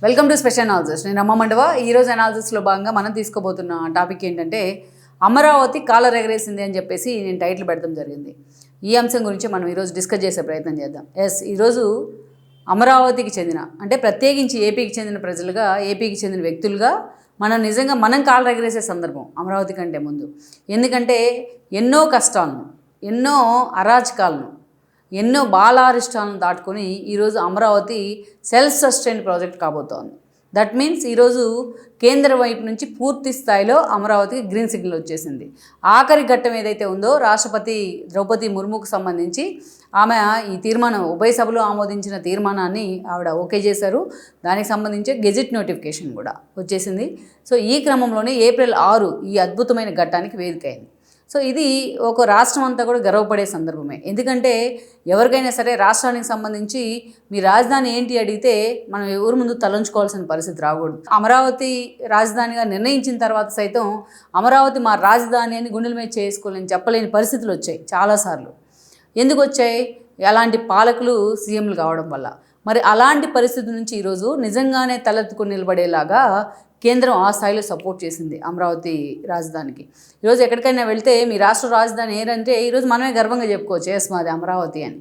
Welcome to special analysis. నేను అమ్మ మండవ. ఈరోజు అనాలిసిస్లో భాగంగా మనం తీసుకోబోతున్న టాపిక్ ఏంటంటే అమరావతి కాలర్ ఎగరేసింది అని చెప్పేసి నేను టైటిల్ పెడతాం జరిగింది. ఈ అంశం గురించి మనం ఈరోజు డిస్కస్ చేసే ప్రయత్నం చేద్దాం. ఈరోజు అమరావతికి చెందిన అంటే ప్రత్యేకించి ఏపీకి చెందిన ప్రజలుగా, ఏపీకి చెందిన వ్యక్తులుగా మనం కాలర్ ఎగరేసే సందర్భం అమరావతి కంటే ముందు. ఎందుకంటే ఎన్నో కష్టాలను, ఎన్నో అరాచకాలను, ఎన్నో బాలారిష్టాలను దాటుకొని ఈరోజు అమరావతి సెల్ఫ్ సస్టైన్ ప్రాజెక్ట్ కాబోతోంది. దట్ మీన్స్ ఈరోజు కేంద్ర వైపు నుంచి పూర్తి స్థాయిలో అమరావతికి గ్రీన్ సిగ్నల్ వచ్చేసింది. ఆఖరి ఘట్టం ఏదైతే ఉందో రాష్ట్రపతి ద్రౌపది ముర్ముకు సంబంధించి ఆమె ఈ తీర్మానం ఉభయ సభలో ఆమోదించిన తీర్మానాన్ని ఆవిడ ఓకే చేశారు. దానికి సంబంధించి గెజిట్ నోటిఫికేషన్ కూడా వచ్చేసింది. సో ఈ క్రమంలోనే ఏప్రిల్ 6 ఈ అద్భుతమైన ఘట్టానికి వేదిక అయింది. సో ఇది ఒక రాష్ట్రం అంతా కూడా గర్వపడే సందర్భమే. ఎందుకంటే ఎవరికైనా సరే రాష్ట్రానికి సంబంధించి మీ రాజధాని ఏంటి అడిగితే మనం ఎవరి ముందు తలంచుకోవాల్సిన పరిస్థితి రాకూడదు. అమరావతి రాజధానిగా నిర్ణయించిన తర్వాత సైతం అమరావతి మా రాజధాని అని గుండెల మీద చేసుకోలేని చెప్పలేని పరిస్థితులు వచ్చాయి చాలాసార్లు. ఎందుకు వచ్చాయి? అలాంటి పాలకులు సీఎంలు కావడం వల్ల. మరి అలాంటి పరిస్థితి నుంచి ఈరోజు నిజంగానే తలెత్తుకుని నిలబడేలాగా కేంద్రం ఆ స్థాయిలో సపోర్ట్ చేసింది అమరావతి రాజధానికి. ఈరోజు ఎక్కడికైనా వెళ్తే మీ రాష్ట్ర రాజధాని ఏంటంటే ఈరోజు మనమే గర్వంగా చెప్పుకోవచ్చు, ఎస్ మాది అమరావతి అని.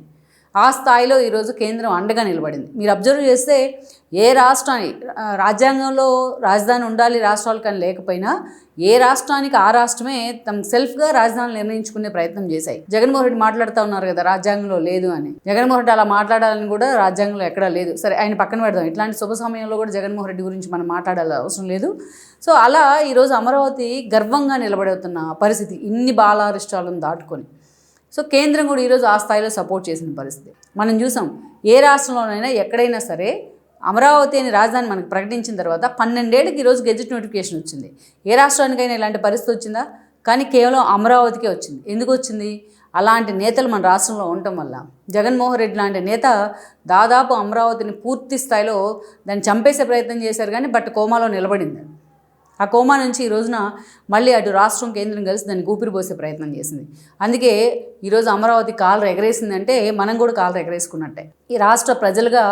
ఆ స్థాయిలో ఈరోజు కేంద్రం అండగా నిలబడింది. మీరు అబ్జర్వ్ చేస్తే ఏ రాష్ట్రానికి రాజ్యాంగంలో రాజధాని ఉండాలి రాష్ట్రాలకు అని లేకపోయినా ఏ రాష్ట్రానికి ఆ రాష్ట్రమే తమ సెల్ఫ్గా రాజధానులు నిర్ణయించుకునే ప్రయత్నం చేశాయి. జగన్మోహన్ రెడ్డి మాట్లాడుతూ ఉన్నారు కదా రాజ్యాంగంలో లేదు అని. జగన్మోహన్ రెడ్డి అలా మాట్లాడాలని కూడా రాజ్యాంగంలో ఎక్కడా లేదు. సరే ఆయన పక్కన పెడదాం. ఇట్లాంటి శుభ సమయంలో కూడా జగన్మోహన్ రెడ్డి గురించి మనం మాట్లాడాల్సిన అవసరం లేదు. సో అలా ఈరోజు అమరావతి గర్వంగా నిలబడుతున్న పరిస్థితి ఇన్ని బాలారిష్టాలను దాటుకొని. సో కేంద్రం కూడా ఈరోజు ఆ స్థాయిలో సపోర్ట్ చేసిన పరిస్థితి మనం చూసాం. ఏ రాష్ట్రంలోనైనా ఎక్కడైనా సరే అమరావతి అని రాజధాని మనకు ప్రకటించిన తర్వాత 12 ఏళ్ళకి ఈరోజు గెజిట్ నోటిఫికేషన్ వచ్చింది. ఏ రాష్ట్రానికైనా ఇలాంటి పరిస్థితి వచ్చిందా? కానీ కేవలం అమరావతికే వచ్చింది. ఎందుకు వచ్చింది? అలాంటి నేతలు మన రాష్ట్రంలో ఉండటం వల్ల. జగన్మోహన్ రెడ్డి లాంటి నేత దాదాపు అమరావతిని పూర్తి స్థాయిలో దాన్ని చంపేసే ప్రయత్నం చేశారు, కానీ కోమాలో నిలబడింది. ఆ కోమా నుంచి ఈ రోజున మళ్ళీ అటు రాష్ట్రం కేంద్రం కలిసి దాన్ని ఊపిరిపోసే ప్రయత్నం చేసింది. అందుకే ఈరోజు అమరావతి కాలర్ ఎగరేసిందంటే మనం కూడా కాలర్ ఎగరేసుకున్నట్టే. ఈ రాష్ట్ర ప్రజలుగా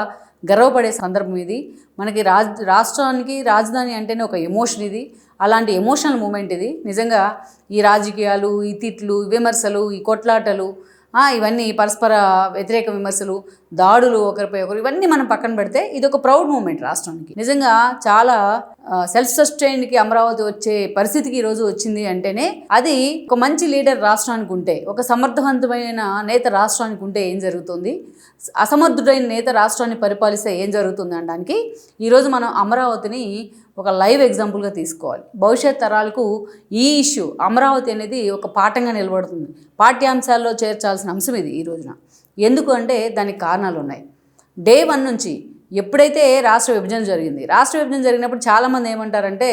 గర్వపడే సందర్భం ఇది. మనకి రాష్ట్రానికి రాజధాని అంటేనే ఒక ఎమోషన్ ఇది. అలాంటి ఎమోషనల్ మూమెంట్ ఇది. నిజంగా ఈ రాజకీయాలు, ఈ తిట్లు, విమర్శలు, ఈ కొట్లాటలు, ఇవన్నీ పరస్పర వ్యతిరేక విమర్శలు, దాడులు ఒకరిపై ఒకరు, ఇవన్నీ మనం పక్కన పెడితే ఇది ఒక ప్రౌడ్ మూమెంట్ రాష్ట్రానికి. నిజంగా చాలా సెల్ఫ్ సస్టైన్కి అమరావతి వచ్చే పరిస్థితికి ఈరోజు వచ్చింది అంటేనే అది ఒక మంచి లీడర్ రాష్ట్రానికి ఉంటే, ఒక సమర్థవంతమైన నేత రాష్ట్రానికి ఉంటే ఏం జరుగుతుంది, అసమర్థుడైన నేత రాష్ట్రాన్ని పరిపాలిస్తే ఏం జరుగుతుంది అనడానికి ఈరోజు మనం అమరావతిని ఒక లైవ్ ఎగ్జాంపుల్గా తీసుకోవాలి. భవిష్యత్ తరాలకు ఈ ఇష్యూ అమరావతి అనేది ఒక పాఠంగా నిలబడుతుంది. పాఠ్యాంశాల్లో చేర్చాల్సిన అంశం ఇది ఈ రోజున. ఎందుకు అంటే దానికి కారణాలు ఉన్నాయి. డే 1 నుంచి ఎప్పుడైతే రాష్ట్ర విభజన జరిగినప్పుడు చాలామంది ఏమంటారంటే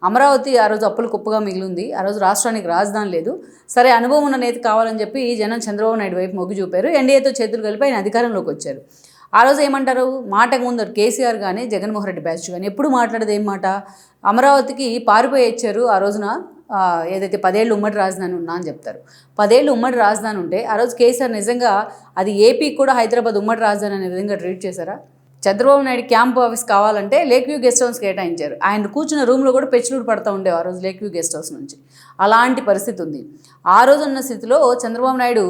అమరావతి ఆ రోజు అప్పులు కుప్పగా మిగిలింది, ఆ రోజు రాష్ట్రానికి రాజధాని లేదు, సరే అనుభవం ఉన్న నేత కావాలని చెప్పి జనం చంద్రబాబు నాయుడు వైపు మొగ్గు చూపారు. ఎన్డీఏతో చేతులు కలిపి ఆయన అధికారంలోకి వచ్చారు. ఆ రోజు ఏమంటారు? మాటకు ముందు కేసీఆర్ కానీ జగన్మోహన్ రెడ్డి బ్యాచ్ కానీ ఎప్పుడు మాట్లాడేది ఏం మాట? అమరావతికి పారిపోయి ఇచ్చారు ఆ రోజున. ఏదైతే 10 ఏళ్ళు ఉమ్మడి రాజధాని ఉన్నా అని చెప్తారు. 10 ఏళ్ళు ఉమ్మడి రాజధాని ఉంటే ఆ రోజు కేసీఆర్ నిజంగా అది ఏపీకి కూడా హైదరాబాద్ ఉమ్మడి రాజధాని అనే విధంగా ట్రీట్ చేశారా? చంద్రబాబు నాయుడు క్యాంప్ ఆఫీస్ కావాలంటే లేక్ వ్యూ గెస్ట్ హౌస్ కేటాయించారు. ఆయన కూర్చున్న రూమ్లో కూడా పెచ్చులూరు పడుతూ ఉండేవి ఆ రోజు లేక్ వ్యూ గెస్ట్ హౌస్ నుంచి. అలాంటి పరిస్థితి ఉంది. ఆ రోజు ఉన్న స్థితిలో చంద్రబాబు నాయుడు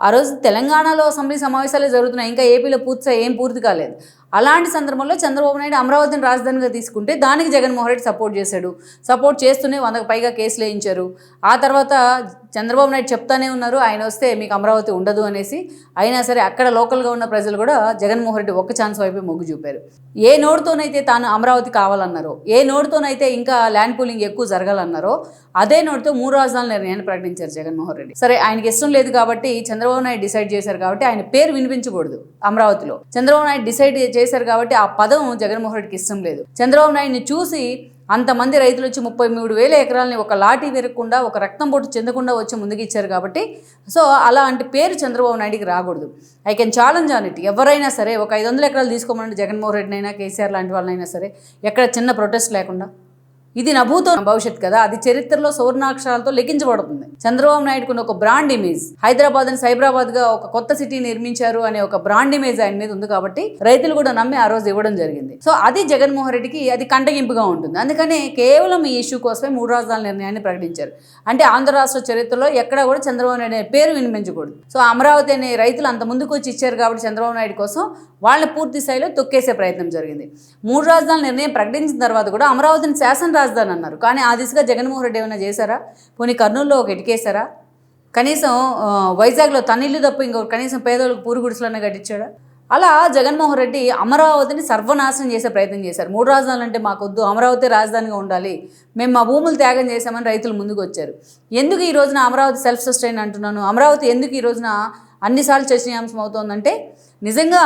ఆ రోజు తెలంగాణలో అసెంబ్లీ సమావేశాలే జరుగుతున్నాయి, ఇంకా ఏపీలో ఏం పూర్తి కాలేదు. అలాంటి సందర్భంలో చంద్రబాబు నాయుడు అమరావతిని రాజధానిగా తీసుకుంటే దానికి జగన్మోహన్ రెడ్డి సపోర్ట్ చేశాడు. సపోర్ట్ చేస్తూనే 100కు పైగా కేసులు వేయించారు. ఆ తర్వాత చంద్రబాబు నాయుడు చెప్తానే ఉన్నారు ఆయన వస్తే మీకు అమరావతి ఉండదు అనేసి. అయినా సరే అక్కడ లోకల్గా ఉన్న ప్రజలు కూడా జగన్మోహన్ రెడ్డి ఒక్క ఛాన్స్ వైపు మొగ్గు చూపారు. ఏ నోటుతోనైతే తాను అమరావతి కావాలన్నారో, ఏ నోటుతోనైతే ఇంకా ల్యాండ్ పూలింగ్ ఎక్కువ జరగాలన్నారో అదే నోటుతో 3 రాజధానుల నిర్ణయాన్ని ప్రకటించారు జగన్మోహన్ రెడ్డి. సరే ఆయనకి ఇష్టం లేదు కాబట్టి చంద్రబాబు నాయుడు డిసైడ్ చేశారు కాబట్టి ఆయన పేరు వినిపించకూడదు అమరావతిలో. చంద్రబాబు నాయుడు డిసైడ్ చేశారు కాబట్టి ఆ పదం జగన్మోహన్ రెడ్డికి ఇష్టం లేదు. చంద్రబాబు నాయుడిని చూసి అంతమంది రైతులు వచ్చి 33,000 ఎకరాలని ఒక లాఠీ విరగకుండా, ఒక రక్తం పొట్టు చెందకుండా వచ్చి ముందుకు ఇచ్చారు కాబట్టి సో అలాంటి పేరు చంద్రబాబు నాయుడికి రాకూడదు. I can challenge on it. ఎవరైనా సరే ఒక 500 ఎకరాలు తీసుకోమని జగన్మోహన్ రెడ్డినైనా కేసీఆర్ లాంటి వాళ్ళనైనా సరే ఎక్కడ చిన్న ప్రొటెస్ట్ లేకుండా ఇది నభూతో భవిష్యత్ కదా, అది చరిత్రలో సువర్ణాక్షరాలతో లిఖించబడుతుంది. చంద్రబాబు నాయుడుకున్న ఒక బ్రాండ్ ఇమేజ్, హైదరాబాద్ ని సైబరాబాద్ గా ఒక కొత్త సిటీ నిర్మించారు అనే ఒక బ్రాండ్ ఇమేజ్ ఆయన మీద ఉంది కాబట్టి రైతులు కూడా నమ్మి ఆ రోజు ఇవ్వడం జరిగింది. సో అది జగన్మోహన్ రెడ్డికి అది కంటగింపుగా ఉంటుంది. అందుకనే కేవలం ఈ ఇష్యూ కోసమే 3 రాజధానుల నిర్ణయాన్ని ప్రకటించారు. అంటే ఆంధ్ర రాష్ట్ర చరిత్రలో ఎక్కడ కూడా చంద్రబాబు నాయుడు అనే పేరు వినిపించకూడదు. సో అమరావతి అనే రైతులు అంత ముందుకు వచ్చి ఇచ్చారు కాబట్టి చంద్రబాబు నాయుడు కోసం వాళ్ళని పూర్తి స్థాయిలో తొక్కేసే ప్రయత్నం జరిగింది. 3 రాజధానుల నిర్ణయం ప్రకటించిన తర్వాత కూడా అమరావతిని శాసన రాజధాని అన్నారు. కానీ ఆ దిశగా జగన్మోహన్ రెడ్డి ఏమైనా చేశారా? పోనీ కర్నూలులో ఒక ఇటుకేశారా? కనీసం వైజాగ్లో తన ఇల్లు తప్ప ఇంకొక కనీసం పేదోళ్ళకి పూరు గుడిసెలన్నా కట్టించాడా? అలా జగన్మోహన్ రెడ్డి అమరావతిని సర్వనాశనం చేసే ప్రయత్నం చేశారు. 3 రాజధానులు అంటే మాకొద్దు, అమరావతి రాజధానిగా ఉండాలి, మేము మా భూములు త్యాగం చేశామని రైతులు ముందుకు వచ్చారు. ఎందుకు ఈ రోజున అమరావతి సెల్ఫ్ సస్టైన్ అంటున్నాను? అమరావతి ఎందుకు ఈ రోజున అన్నిసార్లు చర్చనీయాంశం అవుతోందంటే నిజంగా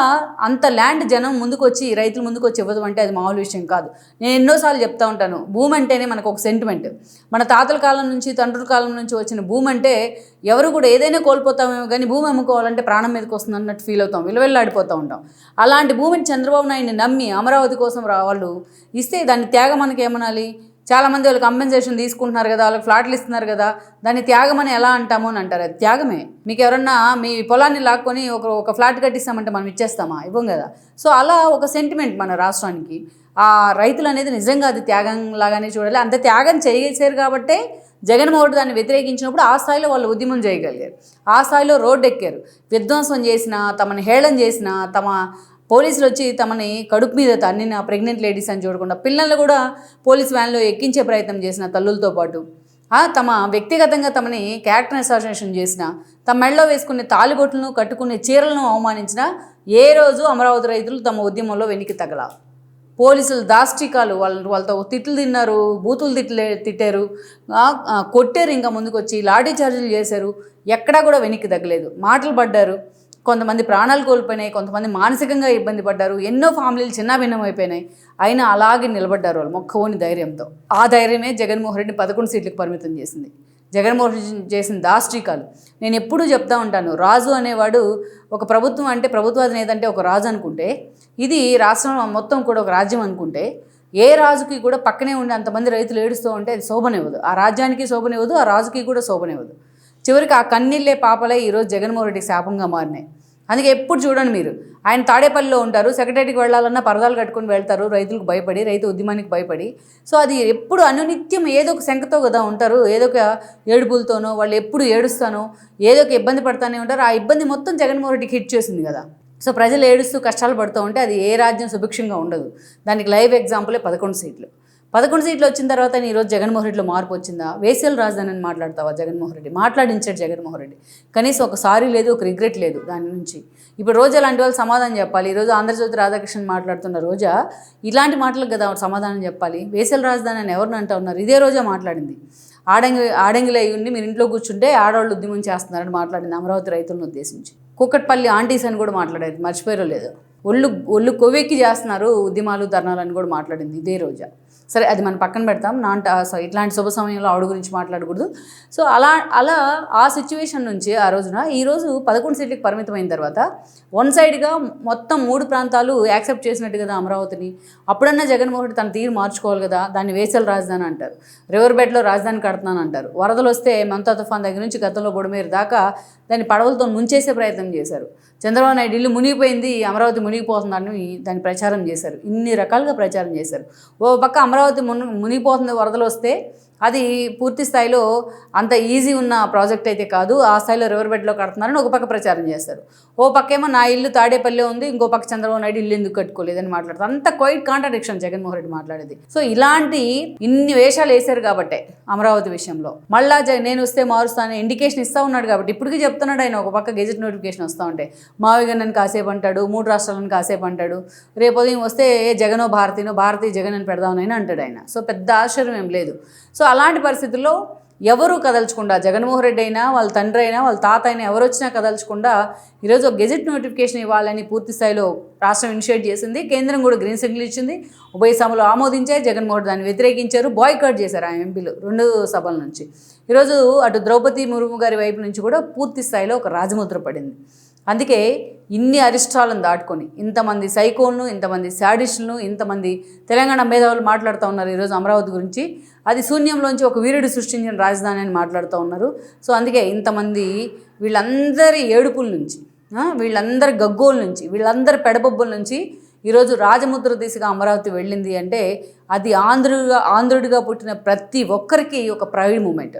అంత ల్యాండ్ జనం ముందుకు వచ్చి రైతులు ముందుకు వచ్చి ఇవ్వదు అంటే అది మామూలు విషయం కాదు. నేను ఎన్నోసార్లు చెప్తా ఉంటాను, భూమి అంటేనే మనకు ఒక సెంటిమెంట్. మన తాతల కాలం నుంచి తండ్రుల కాలం నుంచి వచ్చిన భూమి అంటే ఎవరు కూడా ఏదైనా కోల్పోతామేమో కానీ భూమి అమ్ముకోవాలంటే ప్రాణం మీదకి వస్తుంది అన్నట్టు ఫీల్ అవుతాం, విలువెల్లాడిపోతూ ఉంటాం. అలాంటి భూమిని చంద్రబాబు నాయుడిని నమ్మి అమరావతి కోసం వాళ్ళు ఇస్తే దాన్ని త్యాగం మనకి ఏమనాలి? చాలామంది వాళ్ళకి కంపెన్సేషన్ తీసుకుంటున్నారు కదా, వాళ్ళకి ఫ్లాట్లు ఇస్తున్నారు కదా, దాన్ని త్యాగం అని ఎలా అంటాము అని అంటారు. అది త్యాగమే. మీకు ఎవరన్నా మీ పొలాన్ని లాక్కొని ఒక ఫ్లాట్ కట్టిస్తామంటే మనం ఇచ్చేస్తామా? ఇవ్వం కదా. సో అలా ఒక సెంటిమెంట్ మన రాష్ట్రానికి. ఆ రైతులు అనేది నిజంగా అది త్యాగం లాగానే చూడాలి. అంత త్యాగం చేసేసారు కాబట్టే జగన్మోహన్ రెడ్డి దాన్ని వ్యతిరేకించినప్పుడు ఆ స్థాయిలో వాళ్ళు ఉద్యమం చేయగలిగారు, ఆ స్థాయిలో రోడ్డు ఎక్కారు. విధ్వంసం చేసినా, తమని హేళన చేసినా, పోలీసులు వచ్చి తమని కడుపు మీద తన్నిన ప్రెగ్నెంట్ లేడీస్ అని చూడకుండా పిల్లల్ని కూడా పోలీస్ వ్యాన్లో ఎక్కించే ప్రయత్నం చేసిన తల్లులతో పాటు తమ వ్యక్తిగతంగా తమని క్యారెక్టర్ అసాసినేషన్ చేసిన, తమ మెడలో వేసుకునే తాలిబొట్లను కట్టుకునే చీరలను అవమానించిన ఏ రోజు అమరావతి రైతులు తమ ఉద్యమంలో వెనక్కి తగల. పోలీసులు దాష్టికాలు వాళ్ళతో తిట్లు తిన్నారు, బూతులు తిట్టారు, కొట్టారు, ఇంకా ముందుకు వచ్చి లాఠీ చార్జీలు చేశారు. ఎక్కడా కూడా వెనక్కి తగ్గలేదు. మాటలు పడ్డారు. కొంతమంది ప్రాణాలు కోల్పోయినాయి, కొంతమంది మానసికంగా ఇబ్బంది పడ్డారు, ఎన్నో ఫ్యామిలీలు చిన్నాభిన్నం అయిపోయినాయి. అయినా అలాగే నిలబడ్డారు వాళ్ళు మొక్కవోని ధైర్యంతో. ఆ ధైర్యమే జగన్మోహన్ రెడ్డిని 11 సీట్లకు పరిమితం చేసింది. జగన్మోహన్ రెడ్డి చేసిన దాష్ట్రీకాలు నేను ఎప్పుడూ చెప్తా ఉంటాను. రాజు అనేవాడు ఒక ప్రభుత్వం అంటే ప్రభుత్వాధినేత అంటే ఒక రాజు అనుకుంటే, ఇది రాష్ట్రం మొత్తం కూడా ఒక రాజ్యం అనుకుంటే, ఏ రాజుకి కూడా పక్కనే ఉండి అంతమంది రైతులు ఏడుస్తూ ఉంటే అది శోభనివ్వదు. ఆ రాజ్యానికి శోభనివ్వదు, ఆ రాజుకి కూడా శోభనివ్వదు. చివరికి ఆ కన్నీళ్ళే పాపలే ఈరోజు జగన్మోహన్ రెడ్డికి శాపంగా మారినాయి. అందుకే ఎప్పుడు చూడండి మీరు, ఆయన తాడేపల్లిలో ఉంటారు, సెక్రటరీకి వెళ్ళాలన్నా పరదాలు కట్టుకుని వెళ్తారు, రైతులకు భయపడి, రైతు ఉద్యమానికి భయపడి. సో అది ఎప్పుడు అనునిత్యం ఏదో ఒక శంకతో కదా ఉంటారు, ఏదో ఒక ఏడుపులతోనో, వాళ్ళు ఎప్పుడు ఏడుస్తానో ఏదో ఒక ఇబ్బంది పడతానే ఉంటారు. ఆ ఇబ్బంది మొత్తం జగన్మోహన్ రెడ్డికి హిట్ చేసింది కదా. సో ప్రజలు ఏడుస్తూ కష్టాలు పడుతూ ఉంటే అది ఏ రాజ్యం సుభిక్షంగా ఉండదు. దానికి లైవ్ ఎగ్జాంపులే 11 సీట్లు. 11 సీట్లు వచ్చిన తర్వాత ఈరోజు జగన్మోహన్ రెడ్డిలో మార్పు వచ్చిందా? వేసేల రాజధాని అని మాట్లాడతావా? జగన్మోహన్ రెడ్డి మాట్లాడించాడు. జగన్మోహన్ రెడ్డి కనీసం ఒక సారీ లేదు, ఒక రిగ్రెట్ లేదు దాని నుంచి. ఇప్పుడు రోజా లాంటి వాళ్ళు సమాధానం చెప్పాలి. ఈరోజు ఆంధ్రజ్యోతి రాధాకృష్ణన్ మాట్లాడుతున్న రోజా ఇలాంటి మాటలకు కదా సమాధానం చెప్పాలి. వేసేల రాజధాని అని ఎవరిని అంటా ఉన్నారు? ఇదే రోజా మాట్లాడింది. ఆడంగిలై ఉండి మీరు ఇంట్లో కూర్చుంటే ఆడవాళ్ళు ఉద్యమం చేస్తున్నారని మాట్లాడింది అమరావతి రైతులను ఉద్దేశించి. కూకట్పల్లి ఆంటీస్ అని కూడా మాట్లాడేది, మర్చిపోయారో లేదో. ఒళ్ళు కొవ్వెక్కి చేస్తున్నారు ఉద్యమాలు, ధర్నాలు అని కూడా మాట్లాడింది ఇదే రోజా. సరే అది మనం పక్కన పెడతాం. ఇట్లాంటి శుభ సమయంలో ఆవిడ గురించి మాట్లాడకూడదు. సో అలా ఆ సిచ్యువేషన్ నుంచి ఆ రోజున ఈరోజు 11 సీట్లకు పరిమితమైన తర్వాత వన్ సైడ్గా మొత్తం 3 ప్రాంతాలు యాక్సెప్ట్ చేసినట్టు కదా అమరావతిని. అప్పుడన్నా జగన్మోహన్ రెడ్డి తన తీరు మార్చుకోవాలి కదా. దాన్ని వేసల రాజధాని అంటారు, రివర్ బెడ్లో రాజధాని కడుతున్నాను అంటారు. వరదలు వస్తే మమతా తుఫాన్ దగ్గర నుంచి గతంలో బుడమేరు దాకా దాన్ని పడవలతో ముంచేసే ప్రయత్నం చేశారు. చంద్రబాబు నాయుడు ఇల్లు మునిగిపోయింది, అమరావతి మునిగిపోతుందని దాన్ని ప్రచారం చేశారు. ఇన్ని రకాలుగా ప్రచారం చేశారు. ఓ పక్క అమరావతి మునిగిపోతుంది వరదలు వస్తే, అది పూర్తి స్థాయిలో అంత ఈజీ ఉన్న ప్రాజెక్ట్ అయితే కాదు, ఆ స్థాయిలో రివర్ బెడ్లో కడుతున్నారని ఒక పక్క ప్రచారం చేస్తారు. ఓ పక్క ఏమో నా ఇల్లు తాడేపల్లి ఉంది, ఇంకో పక్క చంద్రబాబు నాయుడు ఇల్లు ఎందుకు కట్టుకోలేదని మాట్లాడతారు. అంత క్వైట్ కాంట్రాడిక్షన్ జగన్మోహన్ రెడ్డి మాట్లాడేది. సో ఇలాంటి ఇన్ని వేషాలు వేశారు కాబట్టే అమరావతి విషయంలో మళ్ళా నేను వస్తే మారుస్తాను ఇండికేషన్ ఇస్తూ ఉన్నాడు కాబట్టి ఇప్పటికీ చెప్తున్నాడు ఆయన. ఒక పక్క గెజెట్ నోటిఫికేషన్ వస్తూ ఉంటే మావిగా నన్ను కాసేపు అంటాడు, 3 రాష్ట్రాలను కాసేపు అంటాడు, రేపు ఉదయం వస్తే జగనో భారతీ జగన్ అని పెడదామని అంటాడు ఆయన. సో పెద్ద ఆశ్చర్యం ఏం లేదు. సో అలాంటి పరిస్థితుల్లో ఎవరు కదల్చకుండా, జగన్మోహన్ రెడ్డి అయినా వాళ్ళ తండ్రి అయినా వాళ్ళ తాత అయినా ఎవరు వచ్చినా కదల్చకుండా ఈరోజు ఒక గెజెట్ నోటిఫికేషన్ ఇవ్వాలని పూర్తి స్థాయిలో రాష్ట్రం ఇనిషియేట్ చేసింది. కేంద్రం కూడా గ్రీన్ సిగ్నల్ ఇచ్చింది. ఉభయ సభలు ఆమోదించారు. జగన్మోహన్ రెడ్డి దాన్ని వ్యతిరేకించారు, బాయ్కాట్ చేశారు ఆ ఎంపీలు 2 సభల నుంచి. ఈరోజు అటు ద్రౌపది ముర్ము గారి వైపు నుంచి కూడా పూర్తి స్థాయిలో ఒక రాజముద్ర పడింది. అందుకే ఇన్ని అరిష్టాలను దాటుకొని ఇంతమంది సైకోలను, ఇంతమంది శాడిస్టులను, ఇంతమంది తెలంగాణ మేధావులు మాట్లాడుతూ ఉన్నారు ఈరోజు అమరావతి గురించి. అది శూన్యంలోంచి ఒక వీరుడు సృష్టించిన రాజధాని అని మాట్లాడుతూ ఉన్నారు. సో అందుకే ఇంతమంది వీళ్ళందరి ఏడుపుల నుంచి, వీళ్ళందరి గగ్గోల నుంచి, వీళ్ళందరి పెడబొబ్బుల నుంచి ఈరోజు రాజముద్ర దిశగా అమరావతి వెళ్ళింది అంటే అది ఆంధ్రుడిగా పుట్టిన ప్రతి ఒక్కరికి ఒక ప్రైడ్ మూమెంట్.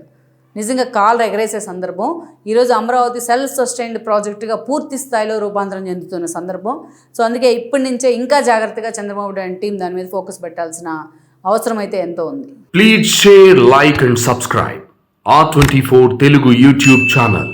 నిజంగా కాళ్ళు ఎగరేసే సందర్భం. ఈరోజు అమరావతి సెల్ఫ్ సస్టైన్డ్ ప్రాజెక్టుగా పూర్తి స్థాయిలో రూపాంతరం చెందుతున్న సందర్భం. సో అందుకే ఇప్పటి నుంచే ఇంకా జాగ్రత్తగా చంద్రబాబు నాయుడు టీం దాని మీద ఫోకస్ పెట్టాల్సిన అవసరం అయితే ఎంతో ఉంది. Please share, like and subscribe R24 Telugu YouTube channel.